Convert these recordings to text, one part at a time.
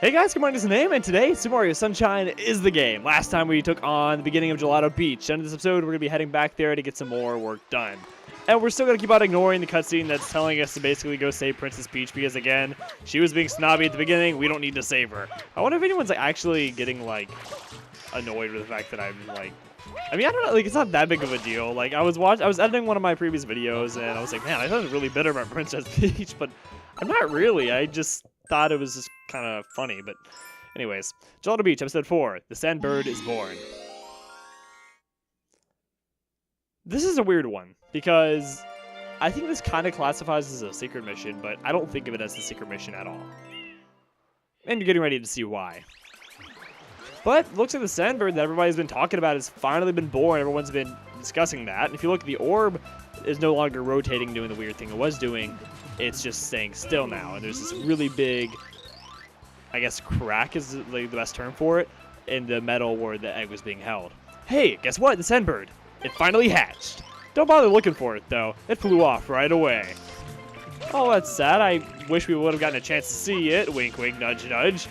Hey guys, Kamronni is the name, and today Super Mario Sunshine is the game. Last time we took on the beginning of Gelato Beach, and in this episode we're going to be heading back there to get some more work done. And we're still going to keep on ignoring the cutscene that's telling us to basically go save Princess Peach because, again, she was being snobby at the beginning. We don't need to save her. I wonder if anyone's actually getting, annoyed with the fact that I'm, I mean, I don't know, it's not that big of a deal. I was editing one of my previous videos, and I was like, man, I thought it was really bitter about Princess Peach, but I'm not really. I just thought it was just kind of funny, but anyways. Gelato Beach, episode 4. The Sandbird is born. This is a weird one, because I think this kind of classifies as a secret mission, but I don't think of it as a secret mission at all. And you're getting ready to see why. But looks like the Sandbird that everybody's been talking about has finally been born. Everyone's been discussing that. And if you look, the orb is no longer rotating, doing the weird thing it was doing. It's just staying still now. And there's this really big, I guess, crack is the best term for it, in the metal where the egg was being held. Hey, guess what? The Sandbird. It finally hatched. Don't bother looking for it, though. It flew off right away. Oh, that's sad. I wish we would have gotten a chance to see it. Wink, wink, nudge, nudge.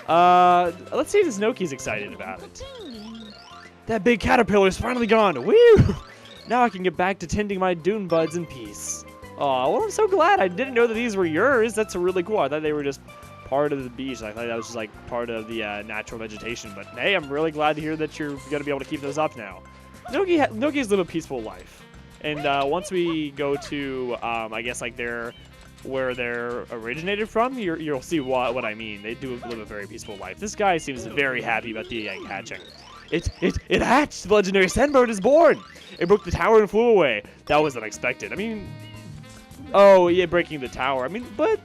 Let's see if this Noki's excited about it. That big caterpillar's finally gone. Woo! Now I can get back to tending my dune buds in peace. Oh, well, I'm so glad. I didn't know that these were yours. That's really cool. I thought they were just part of the beach. I thought that was just part of the natural vegetation. But hey, I'm really glad to hear that you're going to be able to keep those up now. Noki's live a peaceful life. And once we go to, I guess, where they're originated from, you'll see what I mean. They do live a very peaceful life. This guy seems very happy about the egg hatching. It hatched! The legendary Sandbird is born! It broke the tower and flew away. That was unexpected. I mean, oh, yeah, breaking the tower. I mean, but,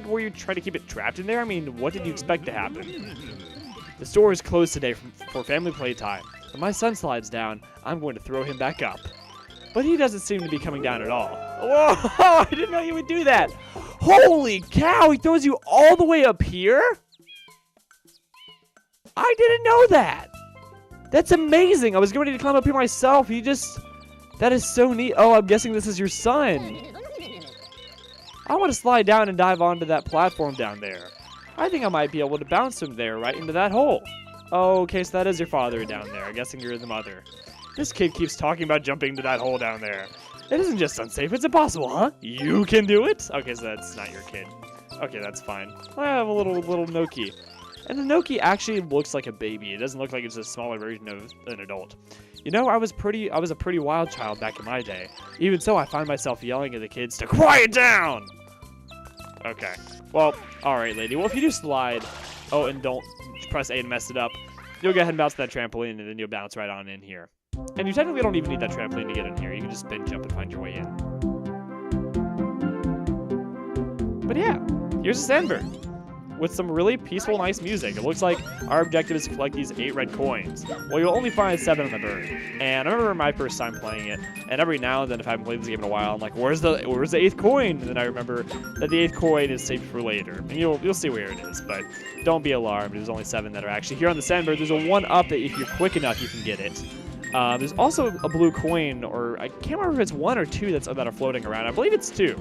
were you trying to keep it trapped in there? I mean, what did you expect to happen? The store is closed today for family playtime. When my son slides down, I'm going to throw him back up. But he doesn't seem to be coming down at all. Whoa! I didn't know he would do that. Holy cow! He throws you all the way up here? I didn't know that. That's amazing. I was getting ready to climb up here myself. That is so neat. Oh, I'm guessing this is your son. I want to slide down and dive onto that platform down there. I think I might be able to bounce him there right into that hole. Oh, okay, so that is your father down there. I'm guessing you're the mother. This kid keeps talking about jumping into that hole down there. It isn't just unsafe, it's impossible, huh? You can do it? Okay, so that's not your kid. Okay, that's fine. I have a little Noki. And the Noki actually looks like a baby. It doesn't look like it's a smaller version of an adult. You know, I was a pretty wild child back in my day. Even so, I find myself yelling at the kids to quiet down! Okay. Well, alright, lady. Well, if you do slide, oh, and don't press A to mess it up, you'll go ahead and bounce that trampoline, and then you'll bounce right on in here. And you technically don't even need that trampoline to get in here. You can just spin, jump, and find your way in. But yeah, here's a Sandbird with some really peaceful, nice music. It looks like our objective is to collect these 8 red coins. Well, you'll only find 7 on the bird. And I remember my first time playing it, and every now and then, if I haven't played this game in a while, I'm like, where's the 8th coin? And then I remember that the 8th coin is saved for later. And you'll see where it is, but don't be alarmed. There's only 7 that are actually here on the Sandbird. There's a 1-up that if you're quick enough, you can get it. There's also a blue coin, or I can't remember if it's 1 or 2 that are floating around. I believe it's 2.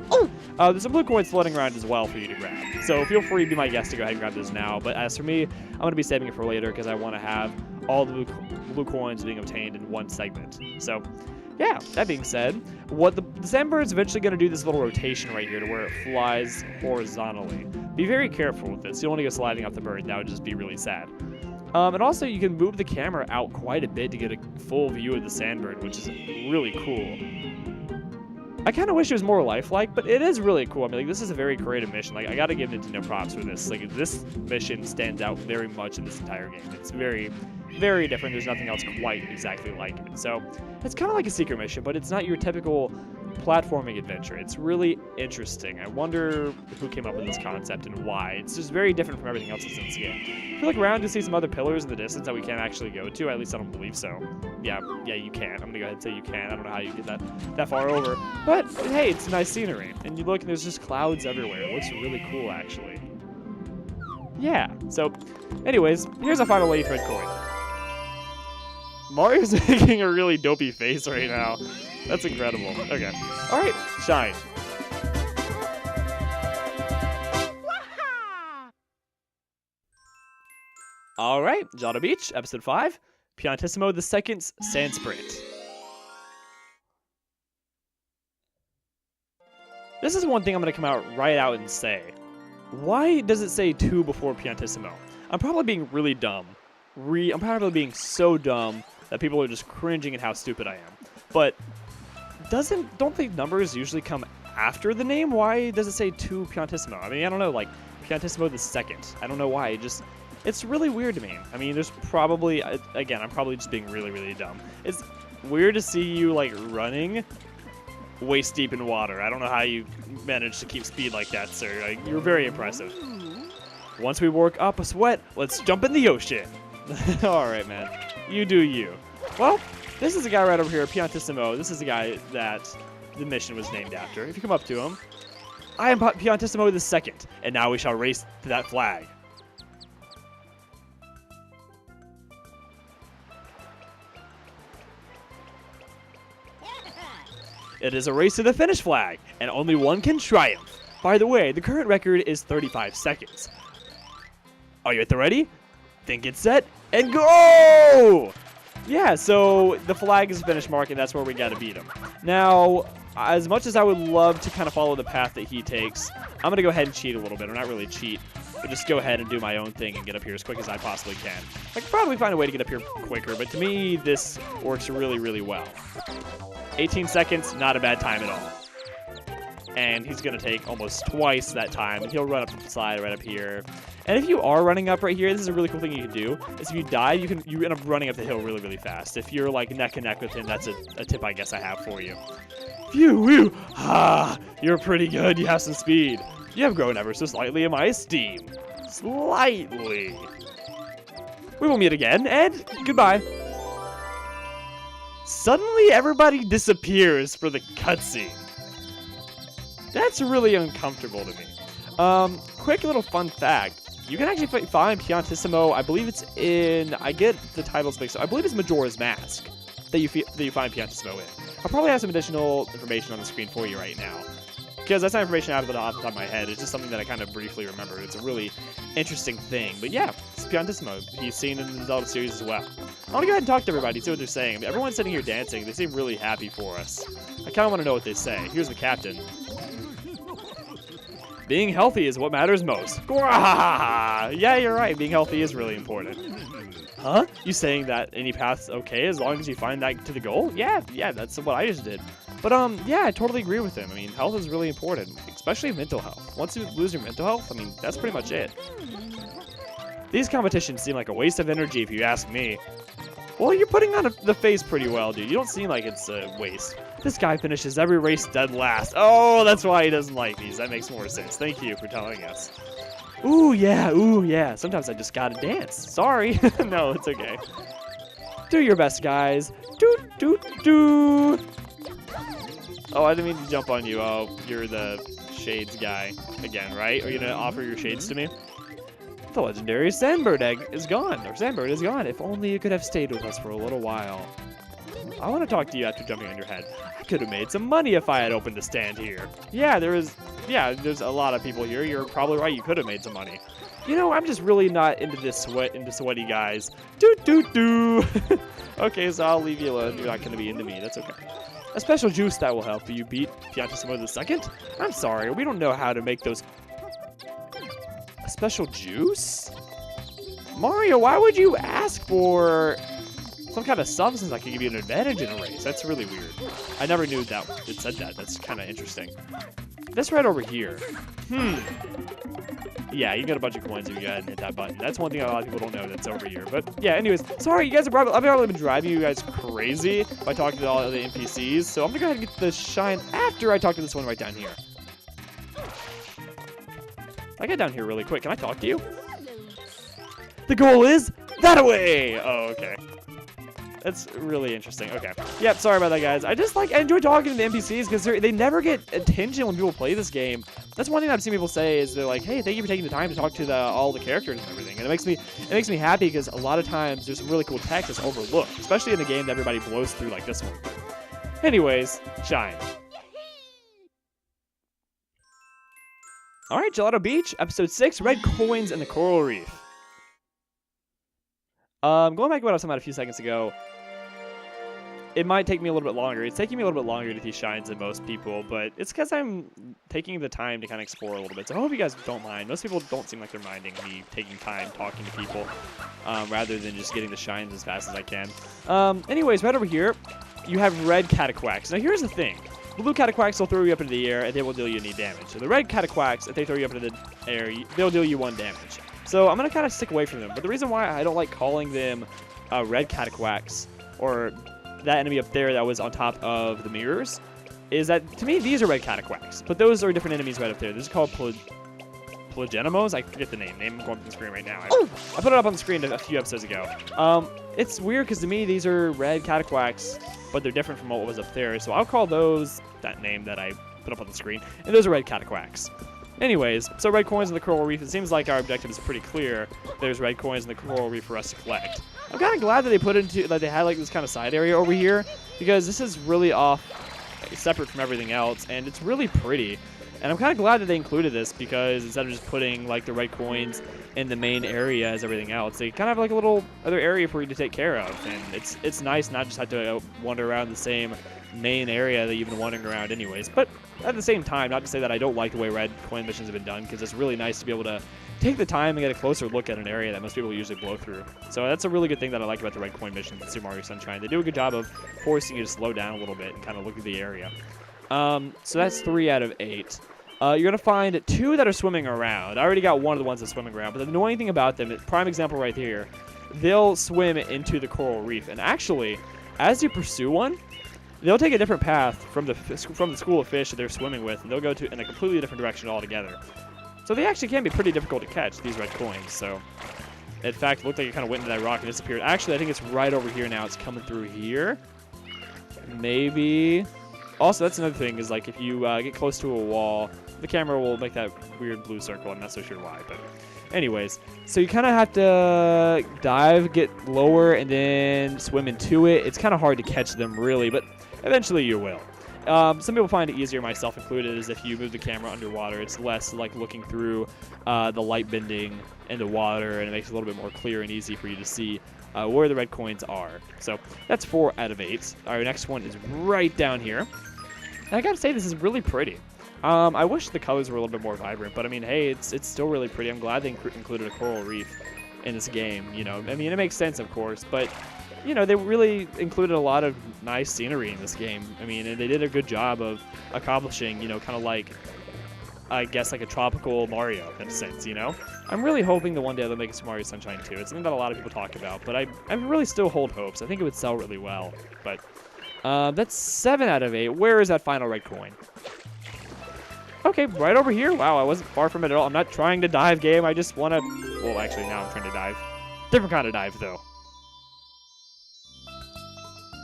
There's some blue coins floating around as well for you to grab. So feel free to be my guest to go ahead and grab those now. But as for me, I'm going to be saving it for later because I want to have all the blue coins being obtained in one segment. So yeah, that being said, what the Sandbird's eventually going to do this little rotation right here to where it flies horizontally. Be very careful with this. You don't want to go sliding off the bird. That would just be really sad. And also, you can move the camera out quite a bit to get a full view of the Sandbird, which is really cool. I kind of wish it was more lifelike, but it is really cool. I mean, this is a very creative mission. I got to give Nintendo props for this. This mission stands out very much in this entire game. It's very, very different. There's nothing else quite exactly like it. So, it's kind of like a secret mission, but it's not your typical platforming adventure. It's really interesting. I wonder who came up with this concept and why. It's just very different from everything else that's in this game. If you look around, you see some other pillars in the distance that we can't actually go to. At least I don't believe so. Yeah, you can. I'm gonna go ahead and say you can. I don't know how you get that far over. But hey, it's nice scenery. And you look and there's just clouds everywhere. It looks really cool, actually. Yeah. So, anyways, here's a final 8th red coin. Mario's making a really dopey face right now. That's incredible. Okay. Alright, shine. All right, Gelato Beach, episode 5, Piantissimo the Second's Sand Sprint. This is one thing I'm going to come out right out and say. Why does it say 2 before Piantissimo? I'm probably being really dumb. I'm probably being so dumb that people are just cringing at how stupid I am. But don't the numbers usually come after the name? Why does it say 2 Piantissimo? I mean, I don't know, like Piantissimo the Second. I don't know why. It's really weird to me. I mean, there's probably, again, I'm probably just being really, really dumb. It's weird to see you, like, running waist deep in water. I don't know how you managed to keep speed like that, sir. Like, you're very impressive. Once we work up a sweat, let's jump in the ocean. All right, man. You do you. Well, this is a guy right over here, Piantissimo. This is the guy that the mission was named after. If you come up to him, I am Piantissimo the Second, and now we shall race to that flag. It is a race to the finish flag, and only one can triumph. By the way, the current record is 35 seconds. Are you at the ready? Think it's set, and go! Yeah, so the flag is the finish mark, and that's where we gotta beat him. Now, as much as I would love to kind of follow the path that he takes, I'm gonna go ahead and cheat a little bit, or not really cheat, but just go ahead and do my own thing and get up here as quick as I possibly can. I could probably find a way to get up here quicker, but to me, this works really, really well. 18 seconds, not a bad time at all. And he's going to take almost twice that time. He'll run up the side right up here. And if you are running up right here, this is a really cool thing you can do. Is if you die, you end up running up the hill really, really fast. If you're like neck and neck with him, that's a tip I guess I have for you. Phew, whew, ah, you're pretty good. You have some speed. You have grown ever so slightly in my esteem. Slightly. We will meet again, and goodbye. Suddenly, everybody disappears for the cutscene. That's really uncomfortable to me. Quick little fun fact. You can actually find Piantissimo, I believe it's in, I get the titles mixed up, I believe it's Majora's Mask that you find Piantissimo in. I'll probably have some additional information on the screen for you right now. Because that's not information off the top of my head. It's just something that I kind of briefly remember. It's a really interesting thing. But yeah, it's Piantissimo. He's seen in the Zelda series as well. I want to go ahead and talk to everybody, see what they're saying. I mean, everyone's sitting here dancing. They seem really happy for us. I kind of want to know what they say. Here's the captain. Being healthy is what matters most. Yeah, you're right. Being healthy is really important. Huh? You saying that any path's okay as long as you find that to the goal? Yeah, that's what I just did. But, yeah, I totally agree with him. I mean, health is really important, especially mental health. Once you lose your mental health, I mean, that's pretty much it. These competitions seem like a waste of energy if you ask me. Well, you're putting on the face pretty well, dude. You don't seem like it's a waste. This guy finishes every race dead last. Oh, that's why he doesn't like these. That makes more sense. Thank you for telling us. Ooh, yeah. Sometimes I just gotta dance. Sorry. No, it's okay. Do your best, guys. Do. Oh, I didn't mean to jump on you. Oh, you're the shades guy again, right? Are you gonna offer your shades to me? The legendary Sandbird egg is gone, or Sandbird is gone. If only you could have stayed with us for a little while. I want to talk to you after jumping on your head. I could have made some money if I had opened the stand here. Yeah, there's a lot of people here. You're probably right. You could have made some money. You know, I'm just really not into sweaty guys. Do. Okay, so I'll leave you alone. You're not going to be into me. That's okay. A special juice that will help you beat Piantissimo the Second? I'm sorry, we don't know how to make those. A special juice? Mario, why would you ask for some kind of substance that could give you an advantage in a race? That's really weird. I never knew that it said that. That's kind of interesting. This right over here. Yeah, you get a bunch of coins if you go ahead and hit that button. That's one thing a lot of people don't know that's over here. But yeah, anyways, sorry, you guys I've probably been driving you guys crazy by talking to all the NPCs. So I'm gonna go ahead and get the shine after I talk to this one right down here. I get down here really quick. Can I talk to you? The goal is that away. Oh, okay. That's really interesting. Okay. Yep, sorry about that, guys. I enjoy talking to the NPCs because they never get attention when people play this game. That's one thing I've seen people say is they're like, hey, thank you for taking the time to talk to all the characters and everything. And it makes me happy because a lot of times there's some really cool text that's overlooked, especially in a game that everybody blows through like this one. Anyways, shine. All right, Gelato Beach, episode 6, Red Coins and the Coral Reef. Going back to what I was talking about a few seconds ago, it might take me a little bit longer. It's taking me a little bit longer to get these shines than most people, but it's because I'm taking the time to kind of explore a little bit. So I hope you guys don't mind. Most people don't seem like they're minding me taking time talking to people rather than just getting the shines as fast as I can. Anyways, right over here, you have red cataquacks. Now here's the thing. Blue cataquacks will throw you up into the air and they will deal you any damage. So the red cataquacks, if they throw you up into the air, they'll deal you 1 damage. So I'm going to kind of stick away from them. But the reason why I don't like calling them red cataquacks or that enemy up there that was on top of the mirrors is that, to me, these are red cataquacks. But those are different enemies right up there. This is called Plagenimos. I forget the name. Name going up on the screen right now. I put it up on the screen a few episodes ago. It's weird because to me, these are red cataquacks, but they're different from what was up there. So I'll call those that name that I put up on the screen. And those are red cataquacks. Anyways, so red coins in the coral reef. It seems like our objective is pretty clear. There's red coins in the coral reef for us to collect. I'm kind of glad that they put into that they had like this kind of side area over here because this is really off, separate from everything else, and it's really pretty. And I'm kind of glad that they included this because instead of just putting like the red coins in the main area as everything else, they kind of have like a little other area for you to take care of. And it's nice not just have to wander around the same main area that you've been wandering around anyways. But at the same time, not to say that I don't like the way red coin missions have been done, because it's really nice to be able to take the time and get a closer look at an area that most people usually blow through. So that's a really good thing that I like about the red coin missions in Super Mario Sunshine. They do a good job of forcing you to slow down a little bit and kind of look at the area. So that's 3 out of 8. You're going to find 2 that are swimming around. I already got one of the ones that's swimming around, but the annoying thing about them, prime example right here, they'll swim into the coral reef. And actually, as you pursue one, they'll take a different path from the school of fish that they're swimming with, and they'll go in a completely different direction altogether. So they actually can be pretty difficult to catch, these red coins. So, in fact, it looked like it kind of went into that rock and disappeared. Actually, I think it's right over here now. It's coming through here. Maybe. Also, that's another thing, is like if you get close to a wall, the camera will make that weird blue circle. I'm not so sure why, but anyways. So you kind of have to dive, get lower, and then swim into it. It's kind of hard to catch them, really, but eventually you will. Some people find it easier, myself included, is if you move the camera underwater. It's less like looking through the light bending in the water, and it makes it a little bit more clear and easy for you to see where the red coins are. So that's 4 out of 8. Our next one is right down here. And I gotta say, this is really pretty. I wish the colors were a little bit more vibrant, but I mean, hey, it's still really pretty. I'm glad they included a coral reef in this game. You know, I mean, it makes sense, of course, but you know, they really included a lot of nice scenery in this game. I mean, and they did a good job of accomplishing, you know, kind of like, I guess, like a tropical Mario in a sense, you know? I'm really hoping that one day they'll make a Super Mario Sunshine 2. It's something that a lot of people talk about, but I really still hold hopes. I think it would sell really well, but that's 7 out of 8. Where is that final red coin? Okay, right over here. Wow, I wasn't far from it at all. I'm not trying to dive, game. I just want to... Well, actually, now I'm trying to dive. Different kind of dive, though.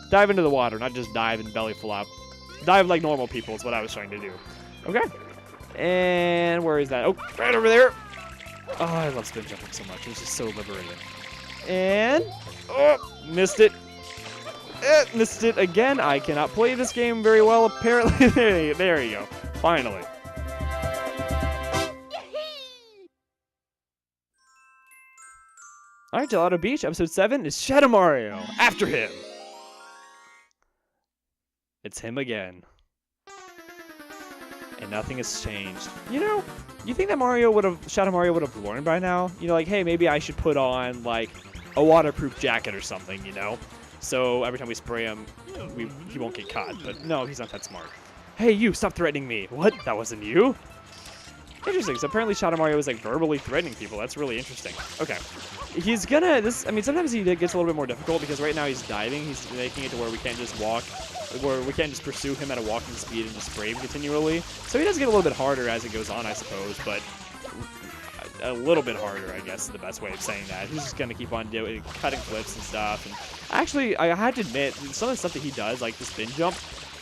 Dive into the water, not just dive and belly flop. Dive like normal people is what I was trying to do. Okay. And where is that? Oh, right over there. Oh, I love spin jumping so much. It's just so liberating. And... Oh, missed it. Missed it again. I cannot play this game very well, apparently. There you go. Finally. Alright, Gelato Beach, episode 7 is Shadow Mario. After him. It's him again. And nothing has changed. You know, you think that Shadow Mario would have learned by now? You know, like, hey, maybe I should put on, like, a waterproof jacket or something, you know? So every time we spray him, he won't get caught. But no, he's not that smart. Hey, you, stop threatening me. What? That wasn't you? Interesting. So apparently Shadow Mario is, like, verbally threatening people. That's really interesting. Okay. He's gonna... I mean, sometimes he gets a little bit more difficult because right now he's diving. He's making it to where we can't just walk... Where we can't just pursue him at a walking speed and just spray him continually. So he does get a little bit harder as it goes on, I suppose, but a little bit harder, I guess, is the best way of saying that. He's just going to keep on cutting flips and stuff. And actually, I had to admit, some of the stuff that he does, like the spin jump,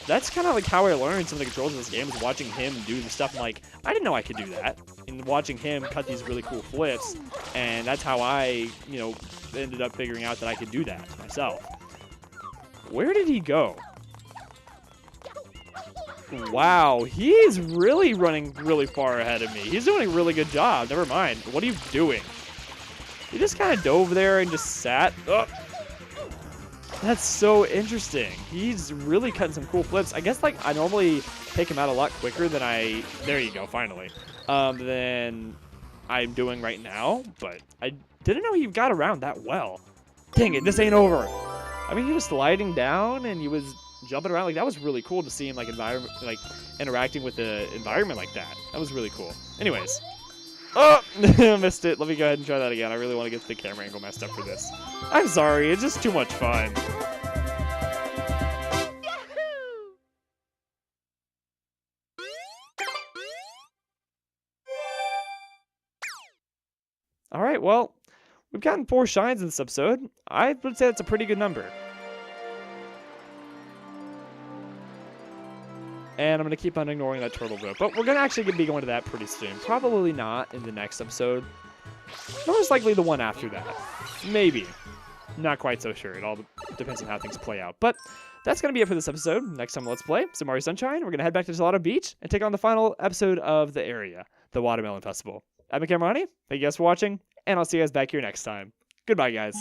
that's kind of like how I learned some of the controls of this game, is watching him do the stuff. I'm like, I didn't know I could do that. And watching him cut these really cool flips, and that's how I, you know, ended up figuring out that I could do that myself. Where did he go? Wow, he's really running really far ahead of me. He's doing a really good job. Never mind. What are you doing? He just kind of dove there and just sat. Oh, that's so interesting. He's really cutting some cool flips. I guess like I normally take him out a lot quicker than there you go, finally. Than I'm doing right now, but I didn't know he got around that well. Dang it, this ain't over. I mean, he was sliding down and he was jumping around. Like, that was really cool to see him, like, interacting with the environment like that. That was really cool. Anyways. Oh, missed it. Let me go ahead and try that again. I really want to get the camera angle messed up for this. I'm sorry. It's just too much fun. All right, well, we've gotten 4 shines in this episode. I would say that's a pretty good number. And I'm going to keep on ignoring that turtle rope. But we're going to actually be going to that pretty soon. Probably not in the next episode. Most likely the one after that. Maybe. Not quite so sure. It all depends on how things play out. But that's going to be it for this episode. Next time, let's play some Mario Sunshine. We're going to head back to Gelato Beach and take on the final episode of the area, the Watermelon Festival. I'm Kamronni. Thank you guys for watching, and I'll see you guys back here next time. Goodbye, guys.